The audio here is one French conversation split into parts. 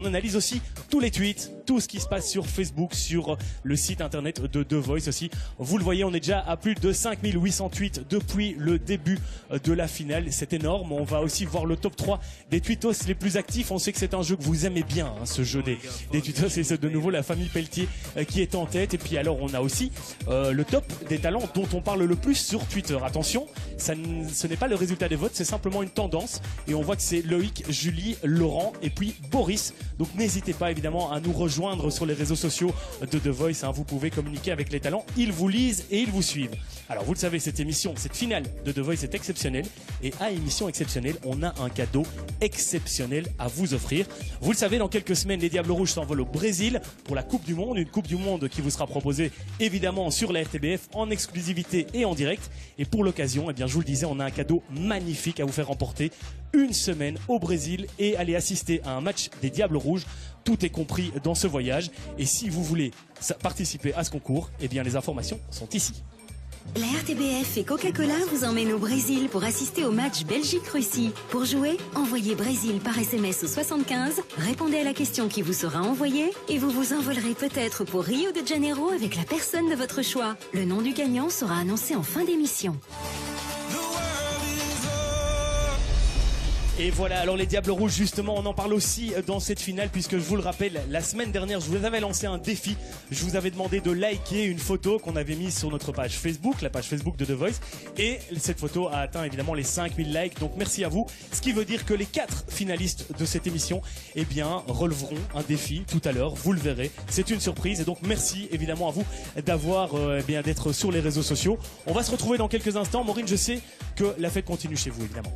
analyse aussi tous les tweets, tout ce qui se passe sur Facebook, sur le site internet de The Voice aussi. Vous le voyez, on est déjà à plus de 5800 tweets depuis le début de la finale. C'est énorme. On va aussi voir le top 3 des tweetos les plus actifs. On sait que c'est un jeu que vous aimez bien, hein, ce jeu des tweetos. Et c'est de nouveau la famille Pelletier qui est en tête. Et puis alors, on a aussi le top des talents dont on parle le plus sur Twitter. Attention, ce n'est pas le résultat des votes, c'est simplement une tendance. Et on voit que c'est Loïc, Julie, Laurent et puis Boris. Donc n'hésitez pas évidemment à nous rejoindre sur les réseaux sociaux de The Voice. Hein. Vous pouvez communiquer avec les talents. Ils vous lisent et ils vous suivent. Alors vous le savez, cette émission, cette finale de The Voice est exceptionnelle. Et à émission exceptionnelle, on a un cadeau exceptionnel à vous offrir. Vous le savez, dans quelques semaines, les Diables Rouges s'envolent au Brésil pour la Coupe du Monde. Une Coupe du Monde qui vous sera proposée évidemment sur la RTBF en exclusivité et en direct. Et pour l'occasion, eh bien, je vous le disais, on a un cadeau magnifique à vous faire remporter. Une semaine au Brésil et aller assister à un match des Diables Rouges. Tout est compris dans ce voyage. Et si vous voulez participer à ce concours, eh bien, les informations sont ici. La RTBF et Coca-Cola vous emmènent au Brésil pour assister au match Belgique-Russie. Pour jouer, envoyez Brésil par SMS au 75, répondez à la question qui vous sera envoyée et vous vous envolerez peut-être pour Rio de Janeiro avec la personne de votre choix. Le nom du gagnant sera annoncé en fin d'émission. Et voilà, alors les Diables Rouges, justement, on en parle aussi dans cette finale, puisque je vous le rappelle, la semaine dernière, je vous avais lancé un défi. Je vous avais demandé de liker une photo qu'on avait mise sur notre page Facebook, la page Facebook de The Voice. Et cette photo a atteint évidemment les 5000 likes, donc merci à vous. Ce qui veut dire que les 4 finalistes de cette émission, eh bien, releveront un défi tout à l'heure, vous le verrez. C'est une surprise, et donc merci évidemment à vous d'avoir, d'être sur les réseaux sociaux. On va se retrouver dans quelques instants. Maureen, je sais que la fête continue chez vous, évidemment.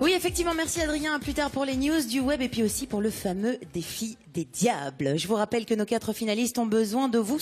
Oui, effectivement, merci Adrien. À plus tard pour les news du web et puis aussi pour le fameux défi des diables. Je vous rappelle que nos 4 finalistes ont besoin de vous.